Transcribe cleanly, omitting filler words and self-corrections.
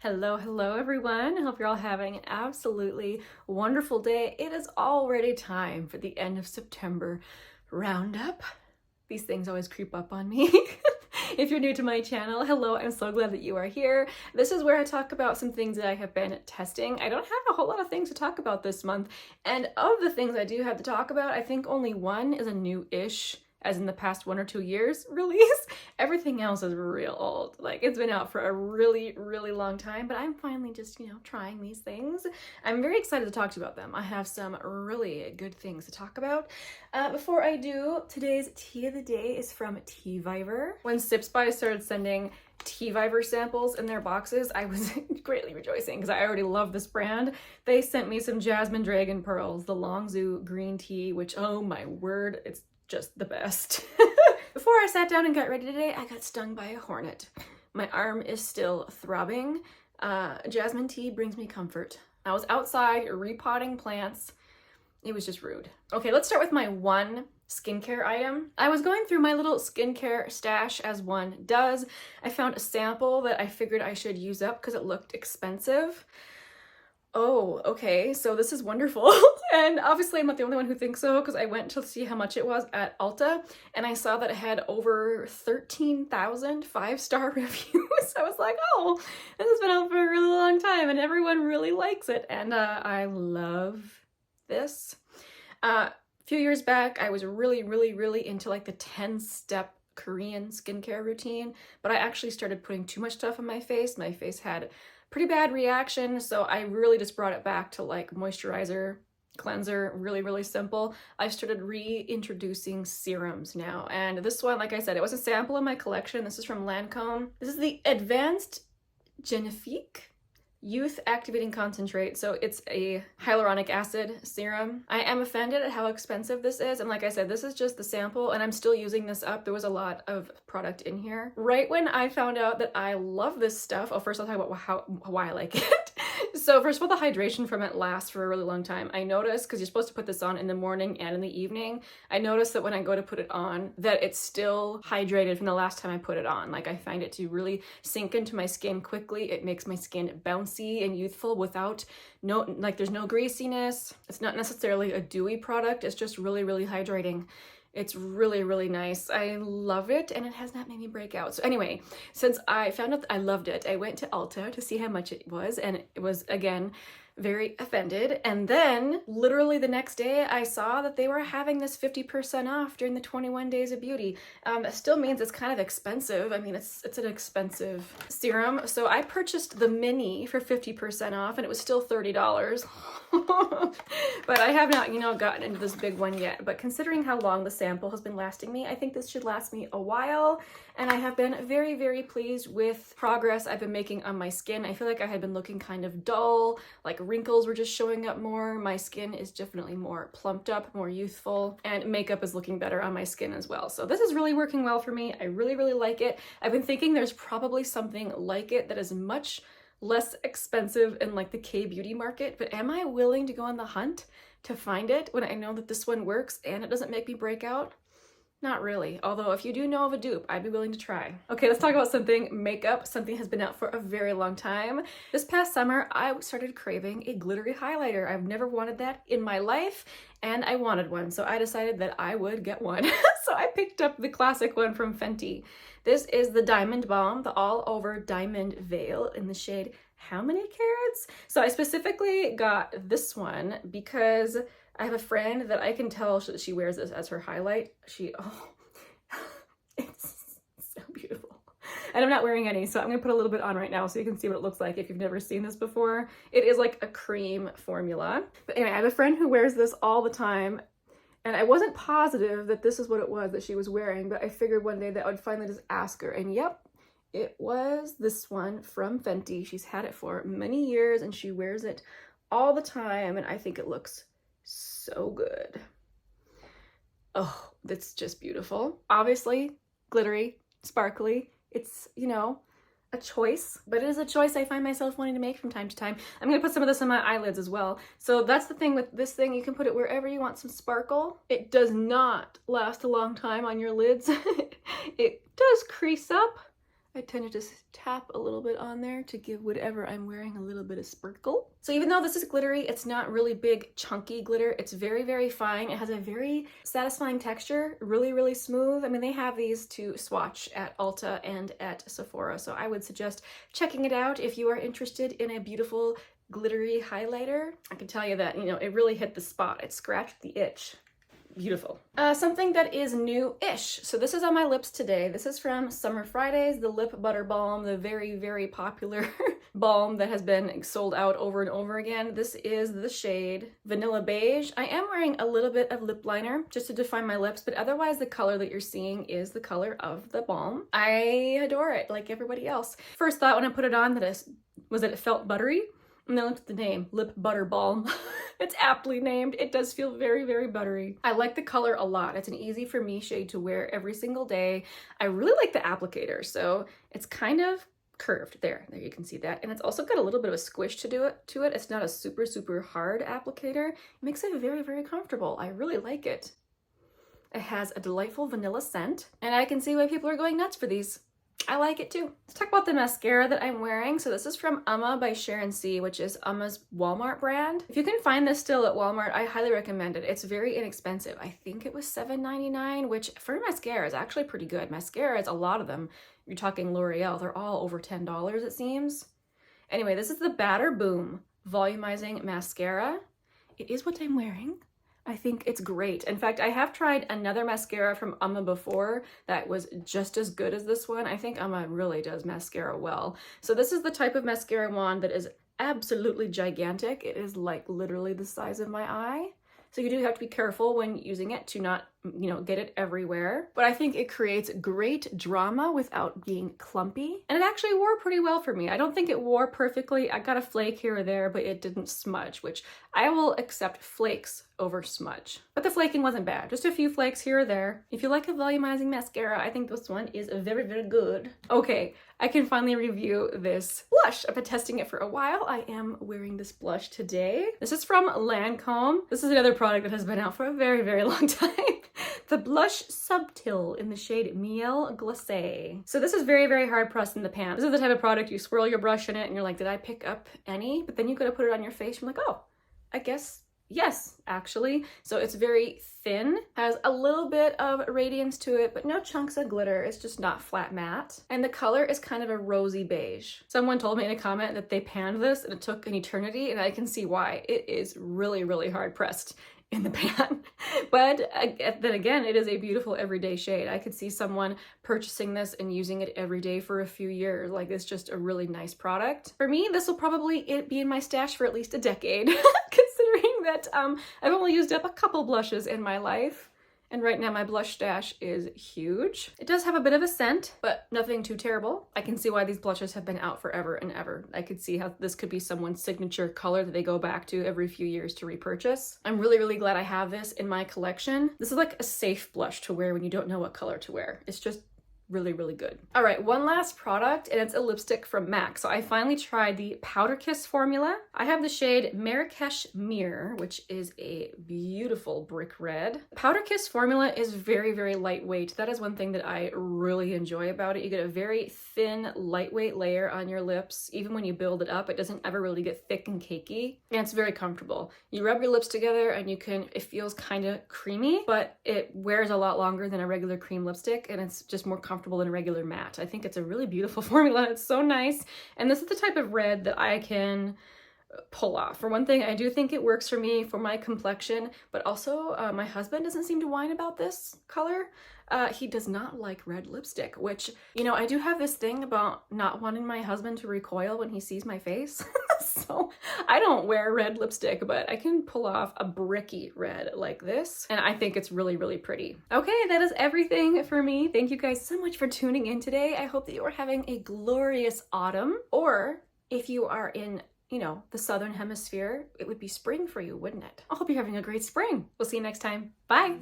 Hello everyone. I hope you're all having an absolutely wonderful day. It is already time for the end of September roundup. These things always creep up on me. If you're new to my channel, hello, I'm so glad that you are here. This is where I talk about some things that I have been testing. I don't have a whole lot of things to talk about this month, and of the things I do have to talk about, I think only one is a new-ish, as in the past 1 or 2 years release. Everything else is real old. Like, it's been out for a really long time, but I'm finally just, trying these things. I'm very excited to talk to you about them. I have some really good things to talk about. Before I do, today's tea of the day is from Teaviver. When Sips By started sending Teaviver samples in their boxes, I was greatly rejoicing because I already love this brand. They sent me some Jasmine Dragon Pearls, the Longzhu green tea, which, oh my word, it's just the best. Before I sat down and got ready today, I got stung by a hornet. My arm is still throbbing. Jasmine tea brings me comfort. I was outside repotting plants. It was just rude. Okay, let's start with my one skincare item. I was going through my little skincare stash as one does. I found a sample that I figured I should use up because it looked expensive. Oh, okay, so this is wonderful. And obviously I'm not the only one who thinks so, because I went to see how much it was at Ulta and I saw that it had over 13,000 5-star reviews. I was like, oh, this has been out for a really long time and everyone really likes it. And I love this. A few years back, I was really into like the 10-step Korean skincare routine, but I actually started putting too much stuff on my face. My face had pretty bad reaction, so I really just brought it back to like moisturizer, cleanser, really simple. I've started reintroducing serums now, and this one, like I said, it was a sample in my collection. This is from Lancome. This is the Advanced Génifique Youth Activating Concentrate, so it's a hyaluronic acid serum. I am offended at how expensive this is, and like I said, this is just the sample and I'm still using this up. There was a lot of product in here. Right when I found out that I love this stuff, first I'll talk about why I like it. So first of all, the hydration from it lasts for a really long time. I noticed, because you're supposed to put this on in the morning and in the evening, I noticed that when I go to put it on, that it's still hydrated from the last time I put it on. Like, I find it to really sink into my skin quickly. It makes my skin bouncy and youthful without there's no greasiness. It's not necessarily a dewy product. It's just really hydrating. It's really nice. I love it, and it has not made me break out. So anyway, since I found out that I loved it, I went to Ulta to see how much it was, and it was, again, very offended. And then literally the next day I saw that they were having this 50% off during the 21 days of beauty. That still means it's kind of expensive. I mean, it's an expensive serum. So I purchased the mini for 50% off and it was still $30. But I have not, gotten into this big one yet. But considering how long the sample has been lasting me, I think this should last me a while. And I have been very pleased with progress I've been making on my skin. I feel like I had been looking kind of dull, like wrinkles were just showing up more. My skin is definitely more plumped up, more youthful, and makeup is looking better on my skin as well. So this is really working well for me. I really like it. I've been thinking there's probably something like it that is much less expensive in like the K-beauty market, but am I willing to go on the hunt to find it when I know that this one works and it doesn't make me break out? Not really, although if you do know of a dupe, I'd be willing to try. Okay, let's talk about something makeup. Something has been out for a very long time. This past summer, I started craving a glittery highlighter. I've never wanted that in my life, and I wanted one, so I decided that I would get one. So I picked up the classic one from Fenty. This is the Diamond Balm, the all-over diamond veil in the shade How Many Carats? So I specifically got this one because I have a friend that I can tell she wears this as her highlight. It's so beautiful. And I'm not wearing any, so I'm gonna put a little bit on right now so you can see what it looks like if you've never seen this before. It is like a cream formula. But anyway, I have a friend who wears this all the time, and I wasn't positive that this is what it was that she was wearing, but I figured one day that I would finally just ask her, and yep, it was this one from Fenty. She's had it for many years and she wears it all the time, and I think it looks so good. Oh, that's just beautiful. Obviously, glittery, sparkly. It's, a choice, but it is a choice I find myself wanting to make from time to time. I'm gonna put some of this on my eyelids as well. So that's the thing with this thing, you can put it wherever you want some sparkle. It does not last a long time on your lids. It does crease up, I tend to just tap a little bit on there to give whatever I'm wearing a little bit of sparkle. So even though this is glittery, it's not really big, chunky glitter. It's very, very fine. It has a very satisfying texture, really, really smooth. I mean, they have these to swatch at Ulta and at Sephora, so I would suggest checking it out if you are interested in a beautiful, glittery highlighter. I can tell you that, you know, it really hit the spot. It scratched the itch. Beautiful. Something that is new-ish. So this is on my lips today. This is from Summer Fridays, the Lip Butter Balm, the very, very popular balm that has been sold out over and over again. This is the shade Vanilla Beige. I am wearing a little bit of lip liner just to define my lips, but otherwise the color that you're seeing is the color of the balm. I adore it like everybody else. First thought when I put it on was that it felt buttery. And then I looked at the name, Lip Butter Balm. It's aptly named. It does feel very, very buttery. I like the color a lot. It's an easy for me shade to wear every single day. I really like the applicator. So it's kind of curved there you can see that. And it's also got a little bit of a squish to it. It's not a super, super hard applicator. It makes it very, very comfortable. I really like it. It has a delightful vanilla scent, and I can see why people are going nuts for these. I like it too. Let's talk about the mascara that I'm wearing. So this is from Uoma by Sharon, which is Uoma's Walmart brand. If you can find this still at Walmart, I highly recommend it. It's very inexpensive. I think it was $7.99, which for mascara is actually pretty good. Mascaras, a lot of them, you're talking L'Oreal, they're all over $10 it seems. Anyway, this is the Batter Boom Volumizing Mascara. It is what I'm wearing. I think it's great. In fact, I have tried another mascara from Uoma before that was just as good as this one. I think Uoma really does mascara well. So this is the type of mascara wand that is absolutely gigantic. It is like literally the size of my eye. So you do have to be careful when using it to not, you know, get it everywhere. But I think it creates great drama without being clumpy. And it actually wore pretty well for me. I don't think it wore perfectly. I got a flake here or there, but it didn't smudge, which I will accept flakes over smudge. But the flaking wasn't bad. Just a few flakes here or there. If you like a volumizing mascara, I think this one is very, very good. Okay, I can finally review this blush. I've been testing it for a while. I am wearing this blush today. This is from Lancome. This is another product that has been out for a very, very long time. The blush Subtil in the shade Miel Glacé. So this is very, very hard pressed in the pan. This is the type of product you swirl your brush in it and you're like, did I pick up any? But then you gotta put it on your face. You're like, oh, I guess yes, actually. So it's very thin, has a little bit of radiance to it, but no chunks of glitter. It's just not flat matte. And the color is kind of a rosy beige. Someone told me in a comment that they panned this and it took an eternity, and I can see why. It is really, really hard pressed in the pan. But then again, it is a beautiful everyday shade. I could see someone purchasing this and using it every day for a few years. Like, it's just a really nice product. For me, this will probably be in my stash for at least a decade, considering that I've only used up a couple blushes in my life. And right now my blush stash is huge. It does have a bit of a scent, but nothing too terrible. I can see why these blushes have been out forever and ever. I could see how this could be someone's signature color that they go back to every few years to repurchase. I'm really, really glad I have this in my collection. This is like a safe blush to wear when you don't know what color to wear. It's just really, really good. All right, one last product, and it's a lipstick from MAC. So I finally tried the Powder Kiss formula. I have the shade Marrakesh-Mere, which is a beautiful brick red. Powder Kiss formula is very, very lightweight. That is one thing that I really enjoy about it. You get a very thin, lightweight layer on your lips. Even when you build it up, it doesn't ever really get thick and cakey, and it's very comfortable. You rub your lips together and it feels kind of creamy, but it wears a lot longer than a regular cream lipstick, and it's just more comfortable than a regular matte. I think it's a really beautiful formula. It's so nice. And this is the type of red that I can pull off. For one thing, I do think it works for me for my complexion, but also my husband doesn't seem to whine about this color. He does not like red lipstick, which, you know, I do have this thing about not wanting my husband to recoil when he sees my face. So I don't wear red lipstick, but I can pull off a bricky red like this. And I think it's really, really pretty. Okay, that is everything for me. Thank you guys so much for tuning in today. I hope that you are having a glorious autumn, or if you are in, you know, the Southern Hemisphere, it would be spring for you, wouldn't it? I hope you're having a great spring. We'll see you next time. Bye.